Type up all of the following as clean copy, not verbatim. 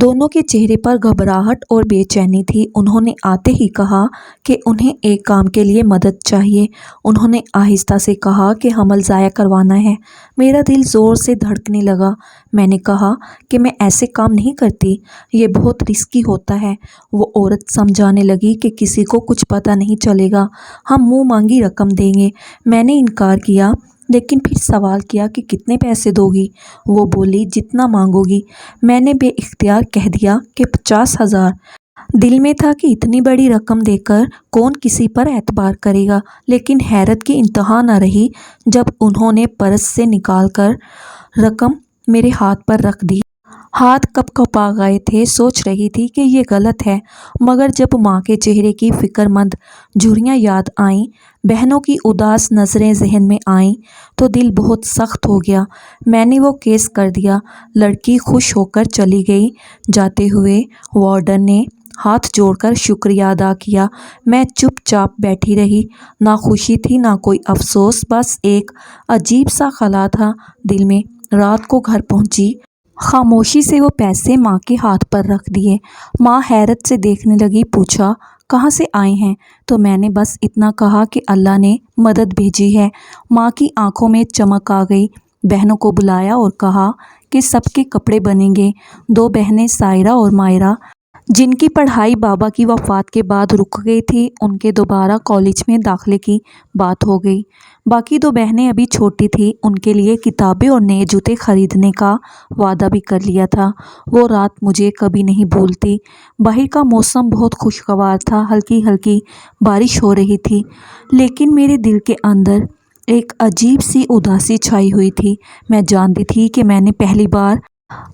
دونوں کے چہرے پر گھبراہٹ اور بے چینی تھی۔ انہوں نے آتے ہی کہا کہ انہیں ایک کام کے لیے مدد چاہیے۔ انہوں نے آہستہ سے کہا کہ حمل ضائع کروانا ہے۔ میرا دل زور سے دھڑکنے لگا۔ میں نے کہا کہ میں ایسے کام نہیں کرتی، یہ بہت رسکی ہوتا ہے۔ وہ عورت سمجھانے لگی کہ کسی کو کچھ پتہ نہیں چلے گا، ہم منہ مانگی رقم دیں گے۔ میں نے انکار کیا، لیکن پھر سوال کیا کہ کتنے پیسے دو گی؟ وہ بولی جتنا مانگو گی۔ میں نے بے اختیار کہہ دیا کہ 50,000۔ دل میں تھا کہ اتنی بڑی رقم دے کر کون کسی پر اعتبار کرے گا، لیکن حیرت کی انتہا نہ رہی جب انہوں نے پرس سے نکال کر رقم میرے ہاتھ پر رکھ دی۔ ہاتھ کپ کپا گئے تھے، سوچ رہی تھی کہ یہ غلط ہے، مگر جب ماں کے چہرے کی فکر مند جھریاں یاد آئیں، بہنوں کی اداس نظریں ذہن میں آئیں تو دل بہت سخت ہو گیا۔ میں نے وہ کیس کر دیا۔ لڑکی خوش ہو کر چلی گئی۔ جاتے ہوئے وارڈن نے ہاتھ جوڑ کر شکریہ ادا کیا۔ میں چپ چاپ بیٹھی رہی، نہ خوشی تھی نہ کوئی افسوس، بس ایک عجیب سا خلا تھا دل میں۔ رات کو گھر پہنچی، خاموشی سے وہ پیسے ماں کے ہاتھ پر رکھ دیے۔ ماں حیرت سے دیکھنے لگی، پوچھا کہاں سے آئے ہیں؟ تو میں نے بس اتنا کہا کہ اللہ نے مدد بھیجی ہے۔ ماں کی آنکھوں میں چمک آ گئی۔ بہنوں کو بلایا اور کہا کہ سب کے کپڑے بنیں گے۔ دو بہنیں سائرہ اور مائرہ، جن کی پڑھائی بابا کی وفات کے بعد رک گئی تھی، ان کے دوبارہ کالج میں داخلے کی بات ہو گئی۔ باقی دو بہنیں ابھی چھوٹی تھیں، ان کے لیے کتابیں اور نئے جوتے خریدنے کا وعدہ بھی کر لیا تھا۔ وہ رات مجھے کبھی نہیں بھولتی۔ باہر کا موسم بہت خوشگوار تھا، ہلکی ہلکی بارش ہو رہی تھی، لیکن میرے دل کے اندر ایک عجیب سی اداسی چھائی ہوئی تھی۔ میں جانتی تھی کہ میں نے پہلی بار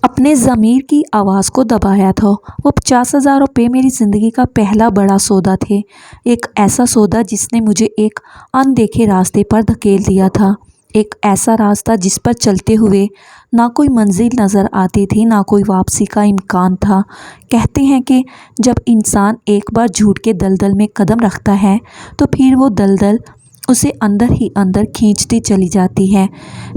اپنے ضمیر کی آواز کو دبایا تھا۔ وہ 50,000 روپے میری زندگی کا پہلا بڑا سودا تھے، ایک ایسا سودا جس نے مجھے ایک اندیکھے راستے پر دھکیل دیا تھا، ایک ایسا راستہ جس پر چلتے ہوئے نہ کوئی منزل نظر آتی تھی، نہ کوئی واپسی کا امکان تھا۔ کہتے ہیں کہ جب انسان ایک بار جھوٹ کے دلدل میں قدم رکھتا ہے تو پھر وہ دلدل اسے اندر ہی اندر کھینچتی چلی جاتی ہے۔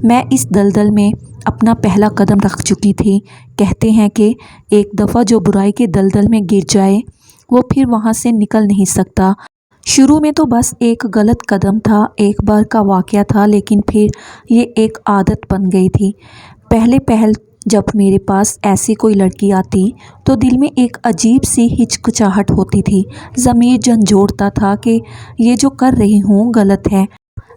میں اس دلدل میں اپنا پہلا قدم رکھ چکی تھی۔ کہتے ہیں کہ ایک دفعہ جو برائی کے دلدل میں گر جائے وہ پھر وہاں سے نکل نہیں سکتا۔ شروع میں تو بس ایک غلط قدم تھا، ایک بار کا واقعہ تھا، لیکن پھر یہ ایک عادت بن گئی تھی۔ پہل جب میرے پاس ایسی کوئی لڑکی آتی تو دل میں ایک عجیب سی ہچکچاہٹ ہوتی تھی، ضمیر جھنجھوڑتا تھا کہ یہ جو کر رہی ہوں غلط ہے۔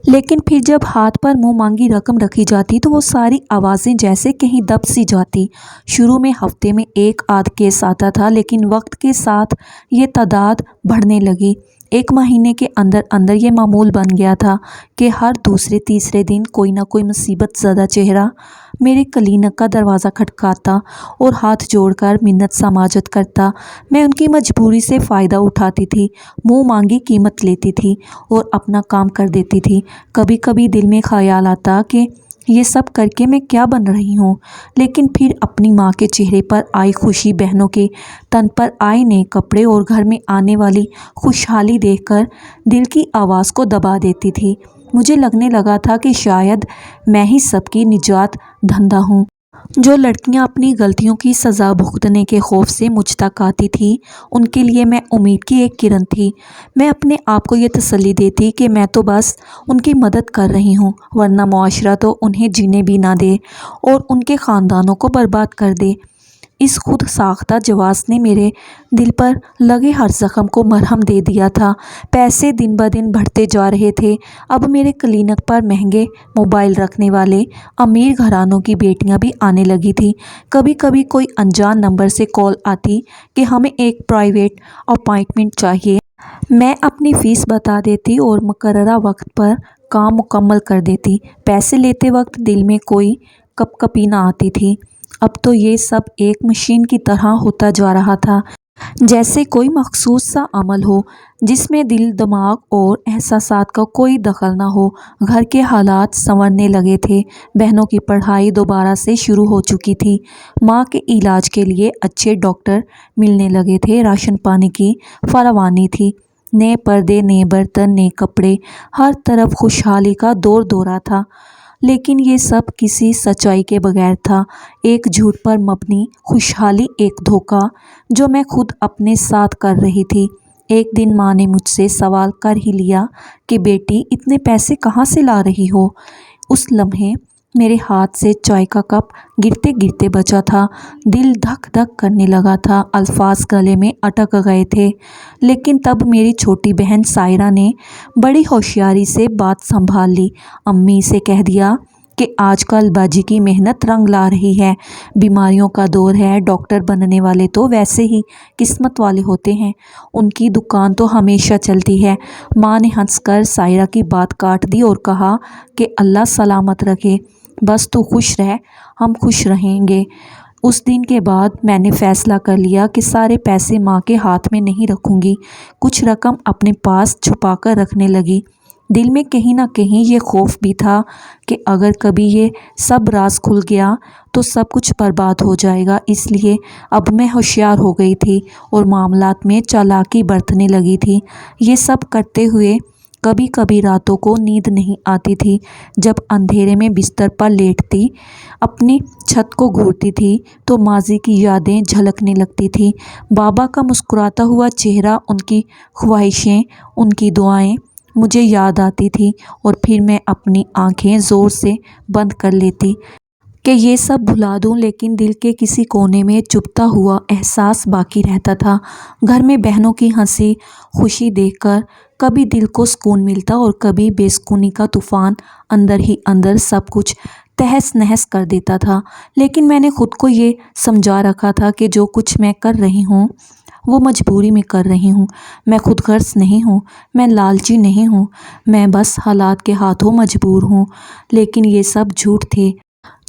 لیکن پھر جب ہاتھ پر منہ مانگی رقم رکھی جاتی تو وہ ساری آوازیں جیسے کہیں دب سی جاتی۔ شروع میں ہفتے میں ایک آدھ کیس آتا تھا، لیکن وقت کے ساتھ یہ تعداد بڑھنے لگی۔ ایک مہینے کے اندر اندر یہ معمول بن گیا تھا کہ ہر دوسرے تیسرے دن کوئی نہ کوئی مصیبت زدہ چہرہ میرے کلینک کا دروازہ کھٹکھاتا اور ہاتھ جوڑ کر منت سماجت کرتا۔ میں ان کی مجبوری سے فائدہ اٹھاتی تھی، منہ مانگی قیمت لیتی تھی اور اپنا کام کر دیتی تھی۔ کبھی کبھی دل میں خیال آتا کہ یہ سب کر کے میں کیا بن رہی ہوں، لیکن پھر اپنی ماں کے چہرے پر آئی خوشی، بہنوں کے تن پر آئے نئے کپڑے اور گھر میں آنے والی خوشحالی دیکھ کر دل کی آواز کو دبا دیتی تھی۔ مجھے لگنے لگا تھا کہ شاید میں ہی سب کی نجات دہندہ ہوں۔ جو لڑکیاں اپنی غلطیوں کی سزا بھگتنے کے خوف سے مجھ تک آتی تھیں، ان کے لیے میں امید کی ایک کرن تھی۔ میں اپنے آپ کو یہ تسلی دیتی کہ میں تو بس ان کی مدد کر رہی ہوں، ورنہ معاشرہ تو انہیں جینے بھی نہ دے اور ان کے خاندانوں کو برباد کر دے۔ اس خود ساختہ جواز نے میرے دل پر لگے ہر زخم کو مرہم دے دیا تھا۔ پیسے دن بدن بڑھتے جا رہے تھے۔ اب میرے کلینک پر مہنگے موبائل رکھنے والے امیر گھرانوں کی بیٹیاں بھی آنے لگی تھیں۔ کبھی کبھی کوئی انجان نمبر سے کال آتی کہ ہمیں ایک پرائیویٹ اپائنٹمنٹ چاہیے۔ میں اپنی فیس بتا دیتی اور مقررہ وقت پر کام مکمل کر دیتی۔ پیسے لیتے وقت دل میں کوئی کپ کپی نہ آتی تھی۔ اب تو یہ سب ایک مشین کی طرح ہوتا جا رہا تھا، جیسے کوئی مخصوص سا عمل ہو جس میں دل، دماغ اور احساسات کا کوئی دخل نہ ہو۔ گھر کے حالات سنورنے لگے تھے، بہنوں کی پڑھائی دوبارہ سے شروع ہو چکی تھی، ماں کے علاج کے لیے اچھے ڈاکٹر ملنے لگے تھے، راشن پانی کی فراوانی تھی، نئے پردے، نئے برتن، نئے کپڑے، ہر طرف خوشحالی کا دور دورہ تھا۔ لیکن یہ سب کسی سچائی کے بغیر تھا، ایک جھوٹ پر مبنی خوشحالی، ایک دھوکہ جو میں خود اپنے ساتھ کر رہی تھی۔ ایک دن ماں نے مجھ سے سوال کر ہی لیا کہ بیٹی اتنے پیسے کہاں سے لا رہی ہو؟ اس لمحے میرے ہاتھ سے چائے کا کپ گرتے گرتے بچا تھا، دل دھک دھک کرنے لگا تھا، الفاظ گلے میں اٹک گئے تھے۔ لیکن تب میری چھوٹی بہن سائرہ نے بڑی ہوشیاری سے بات سنبھال لی۔ امی سے کہہ دیا کہ آج کل باجی کی محنت رنگ لا رہی ہے، بیماریوں کا دور ہے، ڈاکٹر بننے والے تو ویسے ہی قسمت والے ہوتے ہیں، ان کی دکان تو ہمیشہ چلتی ہے۔ ماں نے ہنس کر سائرہ کی بات کاٹ دی اور کہا کہ اللہ سلامت رکھے، بس تو خوش رہ، ہم خوش رہیں گے۔ اس دن کے بعد میں نے فیصلہ کر لیا کہ سارے پیسے ماں کے ہاتھ میں نہیں رکھوں گی، کچھ رقم اپنے پاس چھپا کر رکھنے لگی۔ دل میں کہیں نہ کہیں یہ خوف بھی تھا کہ اگر کبھی یہ سب راز کھل گیا تو سب کچھ برباد ہو جائے گا، اس لیے اب میں ہوشیار ہو گئی تھی اور معاملات میں چالاکی برتنے لگی تھی۔ یہ سب کرتے ہوئے کبھی کبھی راتوں کو نیند نہیں آتی تھی۔ جب اندھیرے میں بستر پر لیٹتی اپنی چھت کو گھورتی تھی تو ماضی کی یادیں جھلکنے لگتی تھی، بابا کا مسکراتا ہوا چہرہ، ان کی خواہشیں، ان کی دعائیں مجھے یاد آتی تھی، اور پھر میں اپنی آنکھیں زور سے بند کر لیتی کہ یہ سب بھلا دوں، لیکن دل کے کسی کونے میں چبھتا ہوا احساس باقی رہتا تھا۔ گھر میں بہنوں کی ہنسی خوشی دیکھ کر کبھی دل کو سکون ملتا اور کبھی بے سکونی کا طوفان اندر ہی اندر سب کچھ تہس نہس کر دیتا تھا۔ لیکن میں نے خود کو یہ سمجھا رکھا تھا کہ جو کچھ میں کر رہی ہوں وہ مجبوری میں کر رہی ہوں، میں خود غرض نہیں ہوں، میں لالچی نہیں ہوں، میں بس حالات کے ہاتھوں مجبور ہوں۔ لیکن یہ سب جھوٹ تھے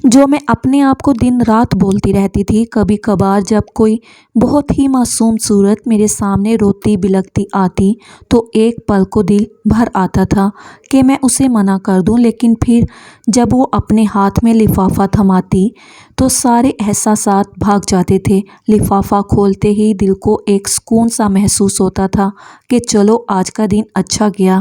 جو میں اپنے آپ کو دن رات بولتی رہتی تھی۔ کبھی کبھار جب کوئی بہت ہی معصوم صورت میرے سامنے روتی بلکتی آتی تو ایک پل کو دل بھر آتا تھا کہ میں اسے منع کر دوں، لیکن پھر جب وہ اپنے ہاتھ میں لفافہ تھماتی تو سارے احساسات بھاگ جاتے تھے۔ لفافہ کھولتے ہی دل کو ایک سکون سا محسوس ہوتا تھا کہ چلو آج کا دن اچھا گیا۔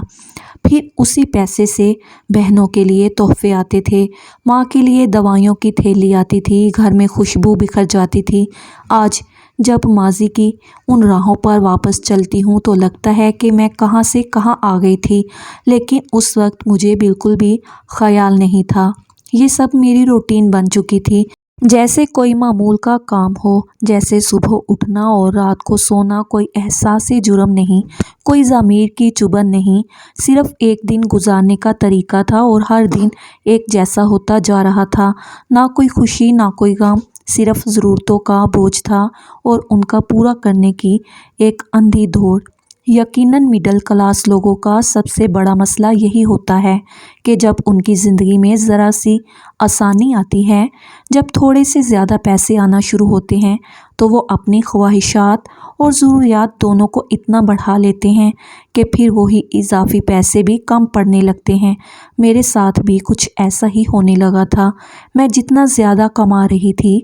پھر اسی پیسے سے بہنوں کے لیے تحفے آتے تھے، ماں کے لیے دوائیوں کی تھیلی آتی تھی، گھر میں خوشبو بکھر جاتی تھی۔ آج جب ماضی کی ان راہوں پر واپس چلتی ہوں تو لگتا ہے کہ میں کہاں سے کہاں آ گئی تھی، لیکن اس وقت مجھے بالکل بھی خیال نہیں تھا۔ یہ سب میری روٹین بن چکی تھی، جیسے کوئی معمول کا کام ہو، جیسے صبح اٹھنا اور رات کو سونا۔ کوئی احساس جرم نہیں، کوئی ضمیر کی چبھن نہیں، صرف ایک دن گزارنے کا طریقہ تھا اور ہر دن ایک جیسا ہوتا جا رہا تھا۔ نہ کوئی خوشی نہ کوئی غم، صرف ضرورتوں کا بوجھ تھا اور ان کا پورا کرنے کی ایک اندھی دوڑ۔ یقیناً مڈل کلاس لوگوں کا سب سے بڑا مسئلہ یہی ہوتا ہے کہ جب ان کی زندگی میں ذرا سی آسانی آتی ہے، جب تھوڑے سے زیادہ پیسے آنا شروع ہوتے ہیں تو وہ اپنی خواہشات اور ضروریات دونوں کو اتنا بڑھا لیتے ہیں کہ پھر وہی اضافی پیسے بھی کم پڑنے لگتے ہیں۔ میرے ساتھ بھی کچھ ایسا ہی ہونے لگا تھا۔ میں جتنا زیادہ کما رہی تھی،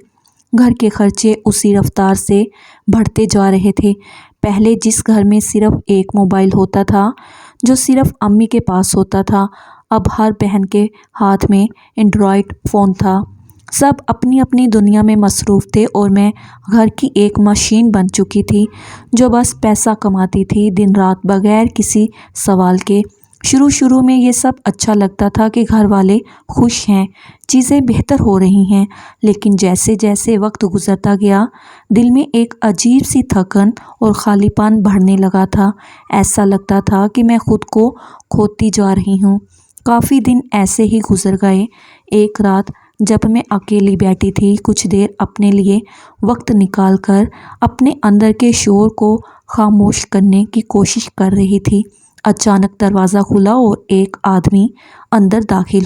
گھر کے خرچے اسی رفتار سے بڑھتے جا رہے تھے۔ پہلے جس گھر میں صرف ایک موبائل ہوتا تھا جو صرف امی کے پاس ہوتا تھا، اب ہر بہن کے ہاتھ میں اینڈرائیڈ فون تھا۔ سب اپنی اپنی دنیا میں مصروف تھے اور میں گھر کی ایک مشین بن چکی تھی جو بس پیسہ کماتی تھی دن رات بغیر کسی سوال کے۔ شروع میں یہ سب اچھا لگتا تھا کہ گھر والے خوش ہیں، چیزیں بہتر ہو رہی ہیں، لیکن جیسے جیسے وقت گزرتا گیا دل میں ایک عجیب سی تھکن اور خالی پن بڑھنے لگا تھا۔ ایسا لگتا تھا کہ میں خود کو کھوتی جا رہی ہوں۔ کافی دن ایسے ہی گزر گئے۔ ایک رات جب میں اکیلی بیٹھی تھی، کچھ دیر اپنے لیے وقت نکال کر اپنے اندر کے شور کو خاموش کرنے کی کوشش کر رہی تھی، اچانک دروازہ کھلا اور ایک آدمی اندر داخل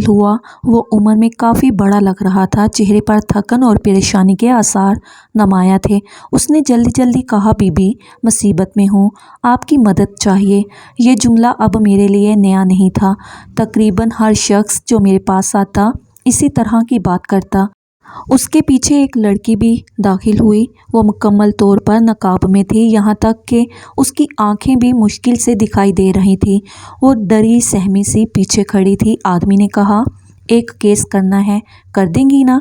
ہوا۔ وہ عمر میں کافی بڑا لگ رہا تھا، چہرے پر تھکن اور پریشانی کے آثار نمایاں تھے۔ اس نے جلدی جلدی کہا، بی بی مصیبت میں ہوں، آپ کی مدد چاہیے۔ یہ جملہ اب میرے لیے نیا نہیں تھا، تقریباً ہر شخص جو میرے پاس آتا اسی طرح کی بات کرتا۔ اس کے پیچھے ایک لڑکی بھی داخل ہوئی۔ وہ مکمل طور پر نقاب میں تھی، یہاں تک کہ اس کی آنکھیں بھی مشکل سے دکھائی دے رہی تھیں۔ وہ ڈری سہمی سی پیچھے کھڑی تھی۔ آدمی نے کہا، ایک کیس کرنا ہے، کر دیں گی نا؟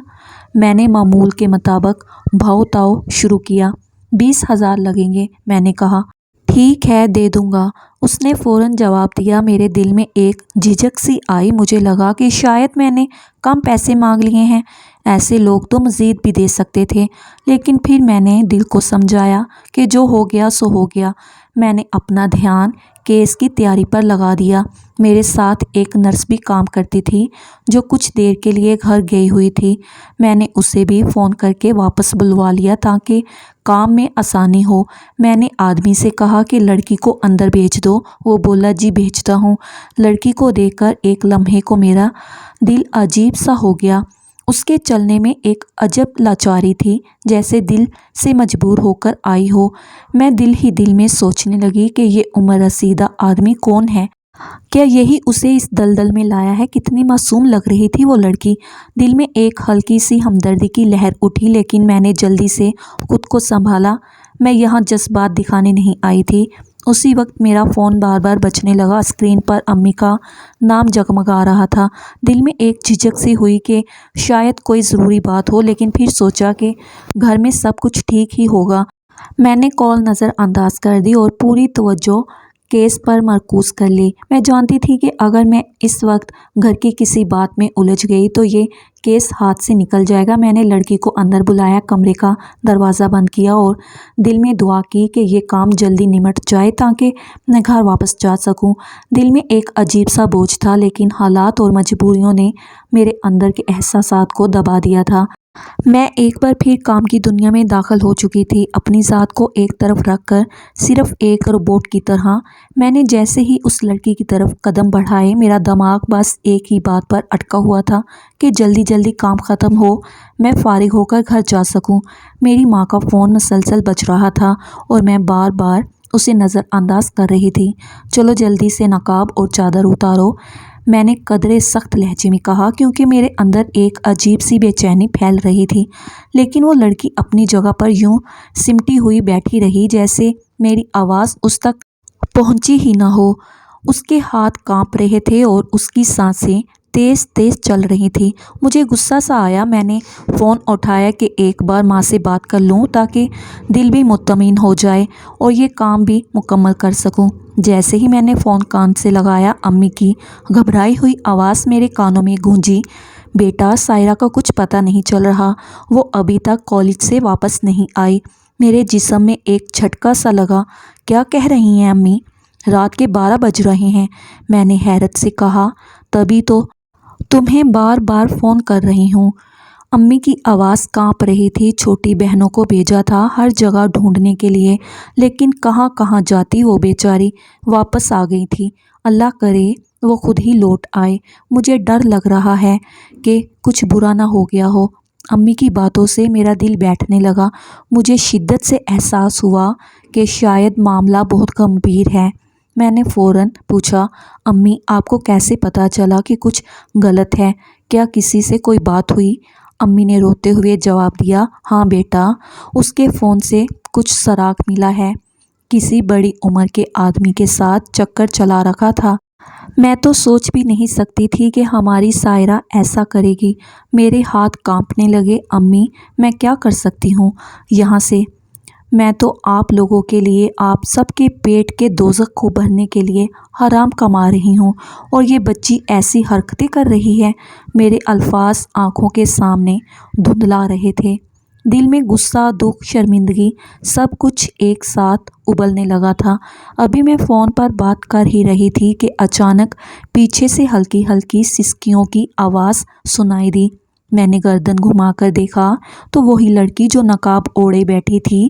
میں نے معمول کے مطابق بھاؤ تاؤ شروع کیا۔ 20,000 لگیں گے، میں نے کہا۔ ٹھیک ہے، دے دوں گا، اس نے فوراً جواب دیا۔ میرے دل میں ایک جھجک سی آئی۔ مجھے لگا کہ شاید میں نے کم پیسے مانگ لیے ہیں، ایسے لوگ تو مزید بھی دے سکتے تھے۔ لیکن پھر میں نے دل کو سمجھایا کہ جو ہو گیا سو ہو گیا۔ میں نے اپنا دھیان کیس کی تیاری پر لگا دیا۔ میرے ساتھ ایک نرس بھی کام کرتی تھی جو کچھ دیر کے لیے گھر گئی ہوئی تھی۔ میں نے اسے بھی فون کر کے واپس بلوا لیا تاکہ کام میں آسانی ہو۔ میں نے آدمی سے کہا کہ لڑکی کو اندر بھیج دو۔ وہ بولا، جی بھیجتا ہوں۔ لڑکی کو دیکھ کر ایک لمحے کو میرا دل عجیب سا ہو گیا۔ اس کے چلنے میں ایک عجب لاچاری تھی، جیسے دل سے مجبور ہو کر آئی ہو۔ میں دل ہی دل میں سوچنے لگی کہ یہ عمر رسیدہ آدمی کون ہے؟ کیا یہی اسے اس دلدل میں لایا ہے؟ کتنی معصوم لگ رہی تھی وہ لڑکی۔ دل میں ایک ہلکی سی ہمدردی کی لہر اٹھی، لیکن میں نے جلدی سے خود کو سنبھالا۔ میں یہاں جذبات دکھانے نہیں آئی تھی۔ اسی وقت میرا فون بار بار بجنے لگا۔ اسکرین پر امی کا نام جگمگا رہا تھا۔ دل میں ایک جھجک سی ہوئی کہ شاید کوئی ضروری بات ہو، لیکن پھر سوچا کہ گھر میں سب کچھ ٹھیک ہی ہوگا۔ میں نے کال نظر انداز کر دی اور پوری توجہ کیس پر مرکوز کر لی۔ میں جانتی تھی کہ اگر میں اس وقت گھر کی کسی بات میں الجھ گئی تو یہ کیس ہاتھ سے نکل جائے گا۔ میں نے لڑکی کو اندر بلایا، کمرے کا دروازہ بند کیا اور دل میں دعا کی کہ یہ کام جلدی نمٹ جائے تاکہ میں گھر واپس جا سکوں۔ دل میں ایک عجیب سا بوجھ تھا، لیکن حالات اور مجبوریوں نے میرے اندر کے احساسات کو دبا دیا تھا۔ میں ایک بار پھر کام کی دنیا میں داخل ہو چکی تھی، اپنی ذات کو ایک طرف رکھ کر، صرف ایک روبوٹ کی طرح۔ میں نے جیسے ہی اس لڑکی کی طرف قدم بڑھائے، میرا دماغ بس ایک ہی بات پر اٹکا ہوا تھا کہ جلدی جلدی کام ختم ہو، میں فارغ ہو کر گھر جا سکوں۔ میری ماں کا فون مسلسل بج رہا تھا اور میں بار بار اسے نظر انداز کر رہی تھی۔ چلو جلدی سے نقاب اور چادر اتارو، میں نے قدرے سخت لہجے میں کہا، کیونکہ میرے اندر ایک عجیب سی بے چینی پھیل رہی تھی۔ لیکن وہ لڑکی اپنی جگہ پر یوں سمٹی ہوئی بیٹھی رہی جیسے میری آواز اس تک پہنچی ہی نہ ہو۔ اس کے ہاتھ کانپ رہے تھے اور اس کی سانسیں تیز تیز چل رہی تھیں۔ مجھے غصہ سا آیا۔ میں نے فون اٹھایا کہ ایک بار ماں سے بات کر لوں تاکہ دل بھی مطمئن ہو جائے اور یہ کام بھی مکمل کر سکوں۔ جیسے ہی میں نے فون کان سے لگایا، امی کی گھبرائی ہوئی آواز میرے کانوں میں گونجی، بیٹا سائرہ کا کچھ پتہ نہیں چل رہا، وہ ابھی تک کالج سے واپس نہیں آئی۔ میرے جسم میں ایک جھٹکا سا لگا۔ کیا کہہ رہی ہیں امی؟ رات کے 12 بج رہے ہیں، میں نے حیرت سے کہا۔ تبھی تو تمہیں بار بار فون کر رہی ہوں۔ امی کی آواز کانپ رہی تھی۔ چھوٹی بہنوں کو بھیجا تھا ہر جگہ ڈھونڈنے کے لیے، لیکن کہاں کہاں جاتی وہ بیچاری۔ واپس آ گئی تھی، اللہ کرے وہ خود ہی لوٹ آئے۔ مجھے ڈر لگ رہا ہے کہ کچھ برا نہ ہو گیا ہو۔ امی کی باتوں سے میرا دل بیٹھنے لگا۔ مجھے شدت سے احساس ہوا کہ شاید معاملہ بہت گمبھیر ہے۔ میں نے فوراً پوچھا، امی آپ کو کیسے پتہ چلا کہ کچھ غلط ہے؟ کیا کسی سے کوئی بات ہوئی؟ امی نے روتے ہوئے جواب دیا، ہاں بیٹا، اس کے فون سے کچھ سراغ ملا ہے۔ کسی بڑی عمر کے آدمی کے ساتھ چکر چلا رکھا تھا۔ میں تو سوچ بھی نہیں سکتی تھی کہ ہماری سائرہ ایسا کرے گی۔ میرے ہاتھ کانپنے لگے۔ امی میں کیا کر سکتی ہوں یہاں سے؟ میں تو آپ لوگوں کے لیے، آپ سب کے پیٹ کے دوزخ کو بھرنے کے لیے حرام کما رہی ہوں، اور یہ بچی ایسی حرکتیں کر رہی ہے۔ میرے الفاظ آنکھوں کے سامنے دھندلا رہے تھے۔ دل میں غصہ، دکھ، شرمندگی، سب کچھ ایک ساتھ ابلنے لگا تھا۔ ابھی میں فون پر بات کر ہی رہی تھی کہ اچانک پیچھے سے ہلکی ہلکی سسکیوں کی آواز سنائی دی۔ میں نے گردن گھما کر دیکھا تو وہی لڑکی جو نقاب اوڑھے بیٹھی تھی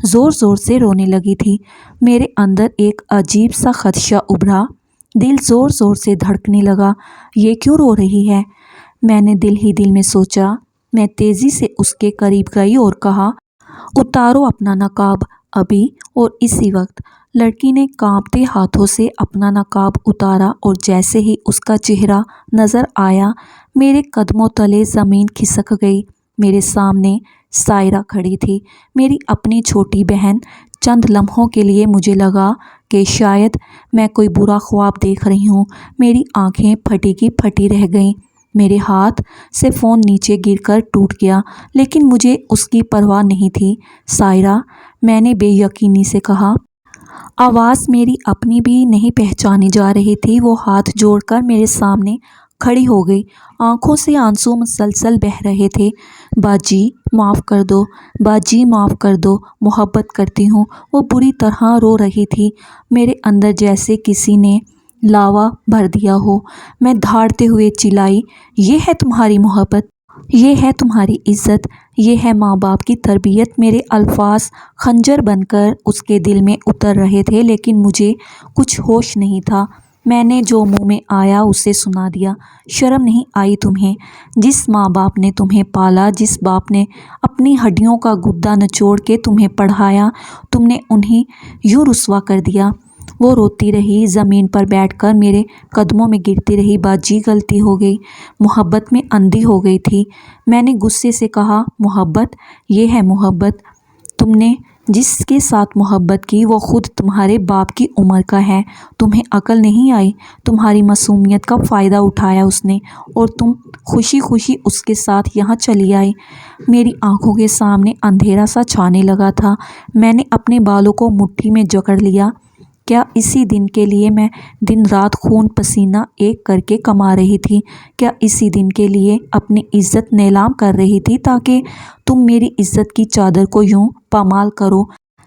زور زور سے رونے لگی تھی۔ میرے اندر ایک عجیب سا خدشہ ابھرا، دل زور زور سے دھڑکنے لگا۔ یہ کیوں رو رہی ہے؟ میں نے دل ہی دل میں سوچا۔ میں تیزی سے اس کے قریب گئی اور کہا، اتارو اپنا نقاب ابھی۔ اور اسی وقت لڑکی نے کانپتے ہاتھوں سے اپنا نقاب اتارا اور جیسے ہی اس کا چہرہ نظر آیا، میرے قدموں تلے زمین کھسک گئی۔ میرے سامنے سائرہ کھڑی تھی، میری اپنی چھوٹی بہن۔ چند لمحوں کے لیے مجھے لگا کہ شاید میں کوئی برا خواب دیکھ رہی ہوں۔ میری آنکھیں پھٹی کی پھٹی رہ گئیں۔ میرے ہاتھ سے فون نیچے گر کر ٹوٹ گیا، لیکن مجھے اس کی پرواہ نہیں تھی۔ سائرہ، میں نے بے یقینی سے کہا۔ آواز میری اپنی بھی نہیں پہچانی جا رہی تھی۔ وہ ہاتھ جوڑ کر میرے سامنے کھڑی ہو گئی، آنکھوں سے آنسو مسلسل بہہ رہے تھے۔ باجی معاف کر دو، باجی معاف کر دو، محبت کرتی ہوں۔ وہ بری طرح رو رہی تھی، میرے اندر جیسے کسی نے لاوا بھر دیا ہو۔ میں دھاڑتے ہوئے چلائی، یہ ہے تمہاری محبت، یہ ہے تمہاری عزت، یہ ہے ماں باپ کی تربیت۔ میرے الفاظ خنجر بن کر اس کے دل میں اتر رہے تھے، لیکن مجھے کچھ ہوش نہیں تھا۔ میں نے جو منہ میں آیا اسے سنا دیا۔ شرم نہیں آئی تمہیں؟ جس ماں باپ نے تمہیں پالا، جس باپ نے اپنی ہڈیوں کا گدا نچوڑ کے تمہیں پڑھایا، تم نے انہیں یوں رسوا کر دیا۔ وہ روتی رہی، زمین پر بیٹھ کر میرے قدموں میں گرتی رہی۔ باجی غلطی ہو گئی، محبت میں اندھی ہو گئی تھی۔ میں نے غصے سے کہا، محبت؟ یہ ہے محبت؟ تم نے جس کے ساتھ محبت کی وہ خود تمہارے باپ کی عمر کا ہے۔ تمہیں عقل نہیں آئی؟ تمہاری معصومیت کا فائدہ اٹھایا اس نے، اور تم خوشی خوشی اس کے ساتھ یہاں چلی آئی۔ میری آنکھوں کے سامنے اندھیرا سا چھانے لگا تھا۔ میں نے اپنے بالوں کو مٹھی میں جکڑ لیا۔ کیا اسی دن کے لیے میں دن رات خون پسینہ ایک کر کے کما رہی تھی؟ کیا اسی دن کے لیے اپنی عزت نیلام کر رہی تھی تاکہ تم میری عزت کی چادر کو یوں پامال کرو؟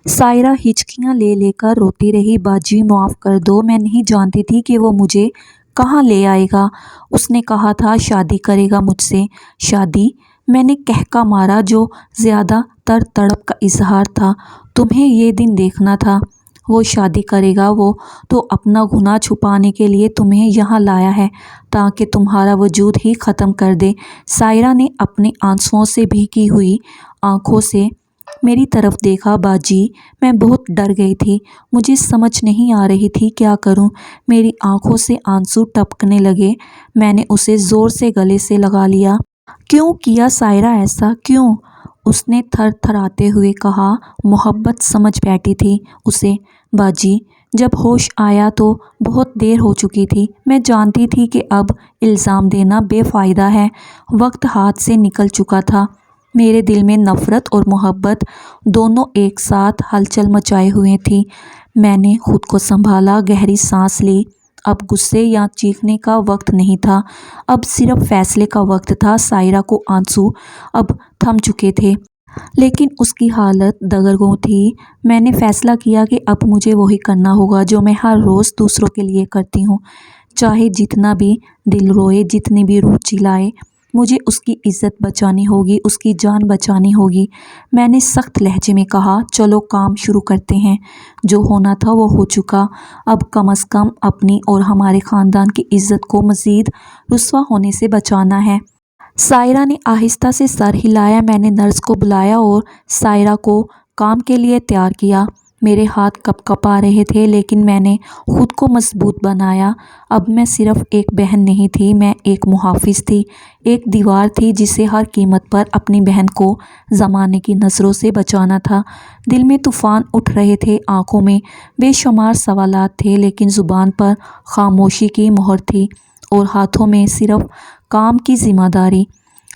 سائرہ ہچکیاں لے لے کر روتی رہی۔ باجی معاف کر دو، میں نہیں جانتی تھی کہ وہ مجھے کہاں لے آئے گا۔ اس نے کہا تھا شادی کرے گا مجھ سے۔ شادی؟ میں نے کہکا مارا، جو زیادہ تر تڑپ کا اظہار تھا۔ تمہیں یہ دن دیکھنا تھا۔ وہ شادی کرے گا، وہ تو اپنا گناہ چھپانے کے لیے تمہیں یہاں لایا ہے تاکہ تمہارا وجود ہی ختم کر دے۔ سائرہ نے اپنے آنسوؤں سے بھیگی ہوئی آنکھوں سے میری طرف دیکھا۔ باجی، میں بہت ڈر گئی تھی، مجھے سمجھ نہیں آ رہی تھی کیا کروں۔ میری آنکھوں سے آنسو ٹپکنے لگے۔ میں نے اسے زور سے گلے سے لگا لیا۔ کیوں کیا سائرہ ایسا، کیوں؟ اس نے تھر تھراتے ہوئے کہا۔ محبت سمجھ بیٹھی تھی اسے۔ باجی، جب ہوش آیا تو بہت دیر ہو چکی تھی۔ میں جانتی تھی کہ اب الزام دینا بے فائدہ ہے۔ وقت ہاتھ سے نکل چکا تھا۔ میرے دل میں نفرت اور محبت دونوں ایک ساتھ ہلچل مچائے ہوئے تھی۔ میں نے خود کو سنبھالا، گہری سانس لی۔ اب غصے یا چیخنے کا وقت نہیں تھا، اب صرف فیصلے کا وقت تھا۔ سائرہ کو آنسو اب تھم چکے تھے، لیکن اس کی حالت دگرگوں تھی۔ میں نے فیصلہ کیا کہ اب مجھے وہی کرنا ہوگا جو میں ہر روز دوسروں کے لیے کرتی ہوں، چاہے جتنا بھی دل روئے، جتنی بھی روح چلائے، مجھے اس کی عزت بچانی ہوگی، اس کی جان بچانی ہوگی۔ میں نے سخت لہجے میں کہا، چلو کام شروع کرتے ہیں۔ جو ہونا تھا وہ ہو چکا، اب کم از کم اپنی اور ہمارے خاندان کی عزت کو مزید رسوا ہونے سے بچانا ہے۔ سائرہ نے آہستہ سے سر ہلایا۔ میں نے نرس کو بلایا اور سائرہ کو کام کے لیے تیار کیا۔ میرے ہاتھ کپ کپا رہے تھے، لیکن میں نے خود کو مضبوط بنایا۔ اب میں صرف ایک بہن نہیں تھی، میں ایک محافظ تھی، ایک دیوار تھی جسے ہر قیمت پر اپنی بہن کو زمانے کی نظروں سے بچانا تھا۔ دل میں طوفان اٹھ رہے تھے، آنکھوں میں بے شمار سوالات تھے، لیکن زبان پر خاموشی کی مہر تھی اور ہاتھوں میں صرف کام کی ذمہ داری۔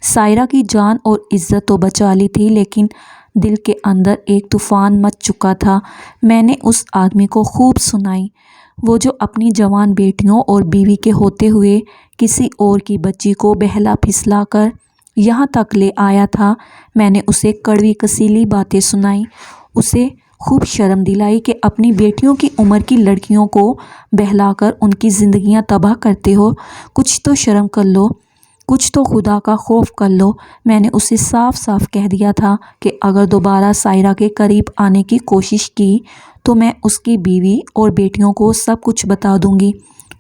سائرہ کی جان اور عزت تو بچا لی تھی، لیکن دل کے اندر ایک طوفان مچ چکا تھا۔ میں نے اس آدمی کو خوب سنائی، وہ جو اپنی جوان بیٹیوں اور بیوی کے ہوتے ہوئے کسی اور کی بچی کو بہلا پھسلا کر یہاں تک لے آیا تھا۔ میں نے اسے کڑوی کسیلی باتیں سنائیں، اسے خوب شرم دلائی کہ اپنی بیٹیوں کی عمر کی لڑکیوں کو بہلا کر ان کی زندگیاں تباہ کرتے ہو۔ کچھ تو شرم کر لو، کچھ تو خدا کا خوف کر لو۔ میں نے اسے صاف صاف کہہ دیا تھا کہ اگر دوبارہ سائرہ کے قریب آنے کی کوشش کی تو میں اس کی بیوی اور بیٹیوں کو سب کچھ بتا دوں گی۔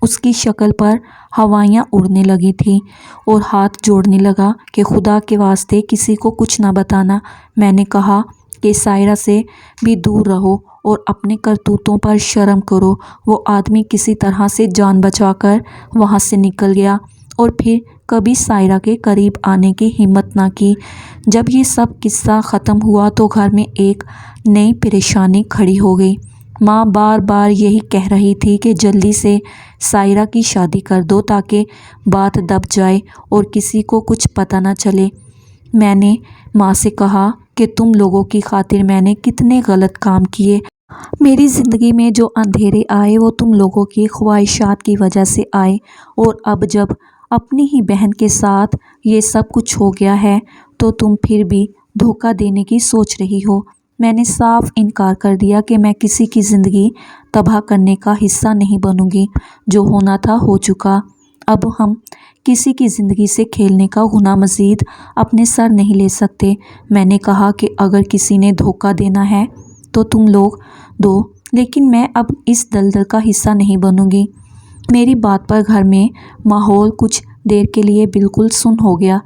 اس کی شکل پر ہوائیاں اڑنے لگی تھیں اور ہاتھ جوڑنے لگا کہ خدا کے واسطے کسی کو کچھ نہ بتانا۔ میں نے کہا کہ سائرہ سے بھی دور رہو اور اپنے کرتوتوں پر شرم کرو۔ وہ آدمی کسی طرح سے جان بچا کر وہاں سے نکل گیا اور پھر کبھی سائرہ کے قریب آنے کی ہمت نہ کی۔ جب یہ سب قصہ ختم ہوا تو گھر میں ایک نئی پریشانی کھڑی ہو گئی۔ ماں بار بار یہی کہہ رہی تھی کہ جلدی سے سائرہ کی شادی کر دو تاکہ بات دب جائے اور کسی کو کچھ پتہ نہ چلے۔ میں نے ماں سے کہا کہ تم لوگوں کی خاطر میں نے کتنے غلط کام کیے۔ میری زندگی میں جو اندھیرے آئے وہ تم لوگوں کی خواہشات کی وجہ سے آئے، اور اب جب اپنی ہی بہن کے ساتھ یہ سب کچھ ہو گیا ہے تو تم پھر بھی دھوکہ دینے کی سوچ رہی ہو۔ میں نے صاف انکار کر دیا کہ میں کسی کی زندگی تباہ کرنے کا حصہ نہیں بنوں گی۔ جو ہونا تھا ہو چکا، اب ہم کسی کی زندگی سے کھیلنے کا گناہ مزید اپنے سر نہیں لے سکتے۔ میں نے کہا کہ اگر کسی نے دھوکہ دینا ہے تو تم لوگ دو، لیکن میں اب اس دلدل کا حصہ نہیں بنوں گی۔ میری بات پر گھر میں ماحول کچھ دیر کے لیے بالکل سن ہو گیا۔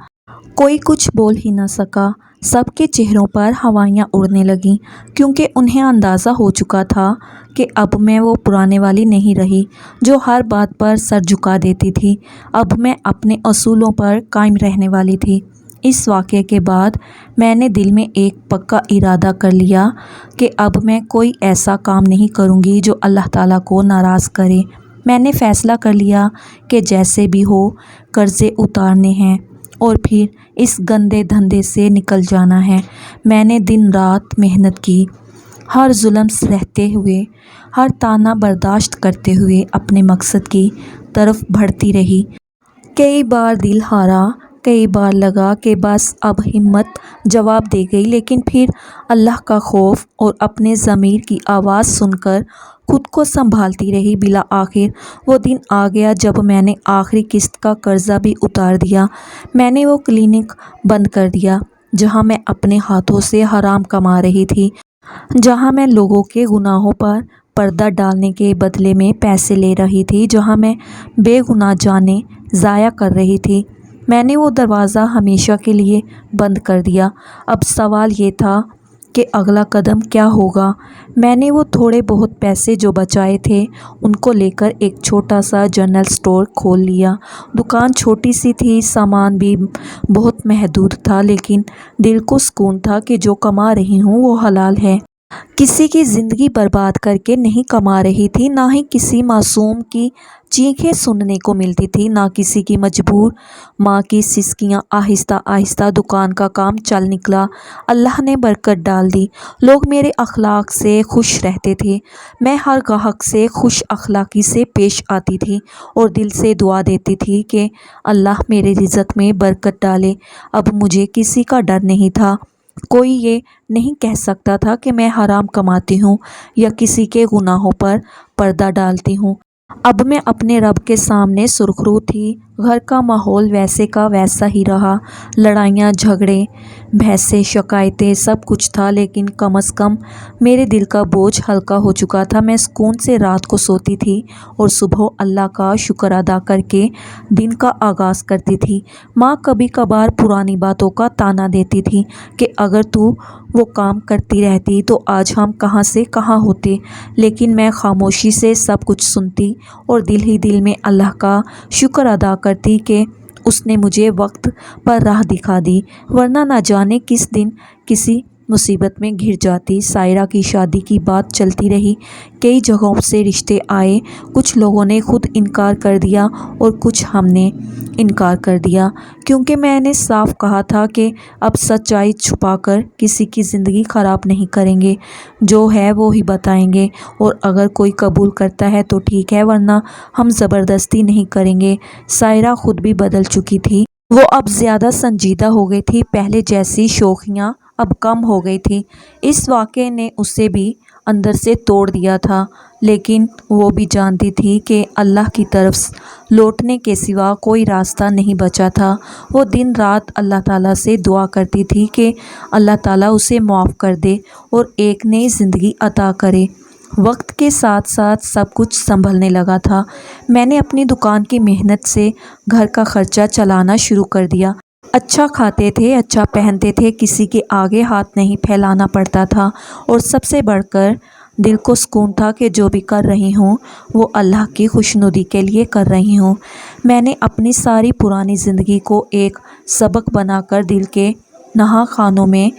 کوئی کچھ بول ہی نہ سکا۔ سب کے چہروں پر ہوائیاں اڑنے لگیں، کیونکہ انہیں اندازہ ہو چکا تھا کہ اب میں وہ پرانے والی نہیں رہی جو ہر بات پر سر جھکا دیتی تھی۔ اب میں اپنے اصولوں پر قائم رہنے والی تھی۔ اس واقعے کے بعد میں نے دل میں ایک پکا ارادہ کر لیا کہ اب میں کوئی ایسا کام نہیں کروں گی جو اللہ تعالیٰ کو ناراض کرے۔ میں نے فیصلہ کر لیا کہ جیسے بھی ہو قرضے اتارنے ہیں اور پھر اس گندے دھندے سے نکل جانا ہے۔ میں نے دن رات محنت کی، ہر ظلم سہتے ہوئے، ہر طعنہ برداشت کرتے ہوئے اپنے مقصد کی طرف بڑھتی رہی۔ کئی بار دل ہارا، کئی بار لگا کہ بس اب ہمت جواب دے گئی، لیکن پھر اللہ کا خوف اور اپنے ضمیر کی آواز سن کر خود کو سنبھالتی رہی۔ بالآخر وہ دن آ گیا جب میں نے آخری قسط کا قرضہ بھی اتار دیا۔ میں نے وہ کلینک بند کر دیا جہاں میں اپنے ہاتھوں سے حرام کما رہی تھی، جہاں میں لوگوں کے گناہوں پر پردہ ڈالنے کے بدلے میں پیسے لے رہی تھی، جہاں میں بے گناہ جانیں ضائع کر رہی تھی۔ میں نے وہ دروازہ ہمیشہ کے لیے بند کر دیا۔ اب سوال یہ تھا کہ اگلا قدم کیا ہوگا۔ میں نے وہ تھوڑے بہت پیسے جو بچائے تھے ان کو لے کر ایک چھوٹا سا جنرل اسٹور کھول لیا۔ دکان چھوٹی سی تھی، سامان بھی بہت محدود تھا، لیکن دل کو سکون تھا کہ جو کما رہی ہوں وہ حلال ہے۔ کسی کی زندگی برباد کر کے نہیں کما رہی تھی، نہ ہی کسی معصوم کی چیخیں سننے کو ملتی تھی، نہ کسی کی مجبور ماں کی سسکیاں۔ آہستہ آہستہ دکان کا کام چل نکلا، اللہ نے برکت ڈال دی۔ لوگ میرے اخلاق سے خوش رہتے تھے، میں ہر گاہک سے خوش اخلاقی سے پیش آتی تھی اور دل سے دعا دیتی تھی کہ اللہ میرے رزق میں برکت ڈالے۔ اب مجھے کسی کا ڈر نہیں تھا، کوئی یہ نہیں کہہ سکتا تھا کہ میں حرام کماتی ہوں یا کسی کے گناہوں پر پردہ ڈالتی ہوں۔ اب میں اپنے رب کے سامنے سرخرو تھی۔ گھر کا ماحول ویسے کا ویسا ہی رہا، لڑائیاں، جھگڑے، بحثیں، شکایتیں، سب کچھ تھا، لیکن کم از کم میرے دل کا بوجھ ہلکا ہو چکا تھا۔ میں سکون سے رات کو سوتی تھی اور صبح اللہ کا شکر ادا کر کے دن کا آغاز کرتی تھی۔ ماں کبھی کبھار پرانی باتوں کا طعنہ دیتی تھی کہ اگر تو وہ کام کرتی رہتی تو آج ہم کہاں سے کہاں ہوتے، لیکن میں خاموشی سے سب کچھ سنتی اور دل ہی دل میں اللہ کا شکر ادا کرتی کہ اس نے مجھے وقت پر راہ دکھا دی، ورنہ نہ جانے کس دن کسی مصیبت میں گھر جاتی۔ سائرہ کی شادی کی بات چلتی رہی، کئی جگہوں سے رشتے آئے، کچھ لوگوں نے خود انکار کر دیا اور کچھ ہم نے انکار کر دیا، کیونکہ میں نے صاف کہا تھا کہ اب سچائی چھپا کر کسی کی زندگی خراب نہیں کریں گے، جو ہے وہی بتائیں گے، اور اگر کوئی قبول کرتا ہے تو ٹھیک ہے، ورنہ ہم زبردستی نہیں کریں گے۔ سائرہ خود بھی بدل چکی تھی، وہ اب زیادہ سنجیدہ ہو گئی تھی، پہلے جیسی شوخیاں اب کم ہو گئی تھی۔ اس واقعے نے اسے بھی اندر سے توڑ دیا تھا، لیکن وہ بھی جانتی تھی کہ اللہ کی طرف لوٹنے کے سوا کوئی راستہ نہیں بچا تھا۔ وہ دن رات اللہ تعالیٰ سے دعا کرتی تھی کہ اللہ تعالیٰ اسے معاف کر دے اور ایک نئی زندگی عطا کرے۔ وقت کے ساتھ ساتھ سب کچھ سنبھلنے لگا تھا۔ میں نے اپنی دکان کی محنت سے گھر کا خرچہ چلانا شروع کر دیا۔ اچھا کھاتے تھے، اچھا پہنتے تھے، کسی کے آگے ہاتھ نہیں پھیلانا پڑتا تھا، اور سب سے بڑھ کر دل کو سکون تھا کہ جو بھی کر رہی ہوں وہ اللہ کی خوشنودی کے لیے کر رہی ہوں۔ میں نے اپنی ساری پرانی زندگی کو ایک سبق بنا کر دل کے نہا خانوں میں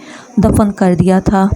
دفن کر دیا تھا۔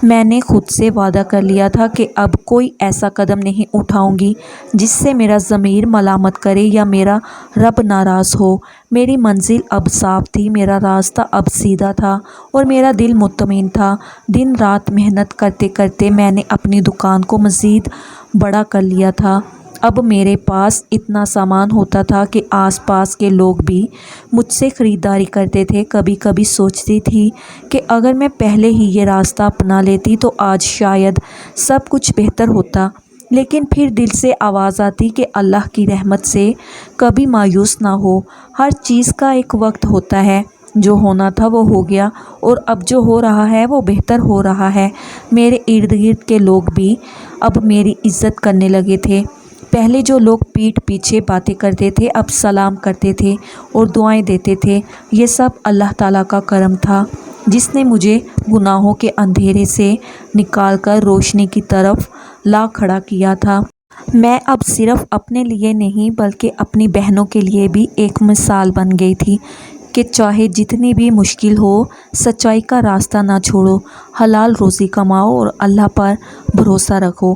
میں نے خود سے وعدہ کر لیا تھا کہ اب کوئی ایسا قدم نہیں اٹھاؤں گی جس سے میرا ضمیر ملامت کرے یا میرا رب ناراض ہو۔ میری منزل اب صاف تھی، میرا راستہ اب سیدھا تھا اور میرا دل مطمئن تھا۔ دن رات محنت کرتے کرتے میں نے اپنی دکان کو مزید بڑا کر لیا تھا۔ اب میرے پاس اتنا سامان ہوتا تھا کہ آس پاس کے لوگ بھی مجھ سے خریداری کرتے تھے۔ کبھی کبھی سوچتی تھی کہ اگر میں پہلے ہی یہ راستہ اپنا لیتی تو آج شاید سب کچھ بہتر ہوتا، لیکن پھر دل سے آواز آتی کہ اللہ کی رحمت سے کبھی مایوس نہ ہو، ہر چیز کا ایک وقت ہوتا ہے، جو ہونا تھا وہ ہو گیا اور اب جو ہو رہا ہے وہ بہتر ہو رہا ہے۔ میرے ارد گرد کے لوگ بھی اب میری عزت کرنے لگے تھے۔ پہلے جو لوگ پیٹھ پیچھے باتیں کرتے تھے اب سلام کرتے تھے اور دعائیں دیتے تھے۔ یہ سب اللہ تعالیٰ کا کرم تھا جس نے مجھے گناہوں کے اندھیرے سے نکال کر روشنی کی طرف لا کھڑا کیا تھا۔ میں اب صرف اپنے لیے نہیں بلکہ اپنی بہنوں کے لیے بھی ایک مثال بن گئی تھی کہ چاہے جتنی بھی مشکل ہو، سچائی کا راستہ نہ چھوڑو، حلال روزی کماؤ اور اللہ پر بھروسہ رکھو۔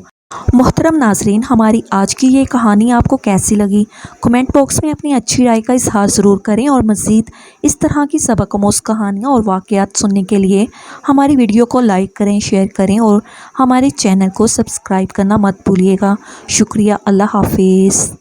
محترم ناظرین، ہماری آج کی یہ کہانی آپ کو کیسی لگی؟ کمنٹ باکس میں اپنی اچھی رائے کا اظہار ضرور کریں اور مزید اس طرح کی سبق آموز کہانیاں اور واقعات سننے کے لیے ہماری ویڈیو کو لائک کریں، شیئر کریں اور ہمارے چینل کو سبسکرائب کرنا مت بھولیے گا۔ شکریہ۔ اللہ حافظ۔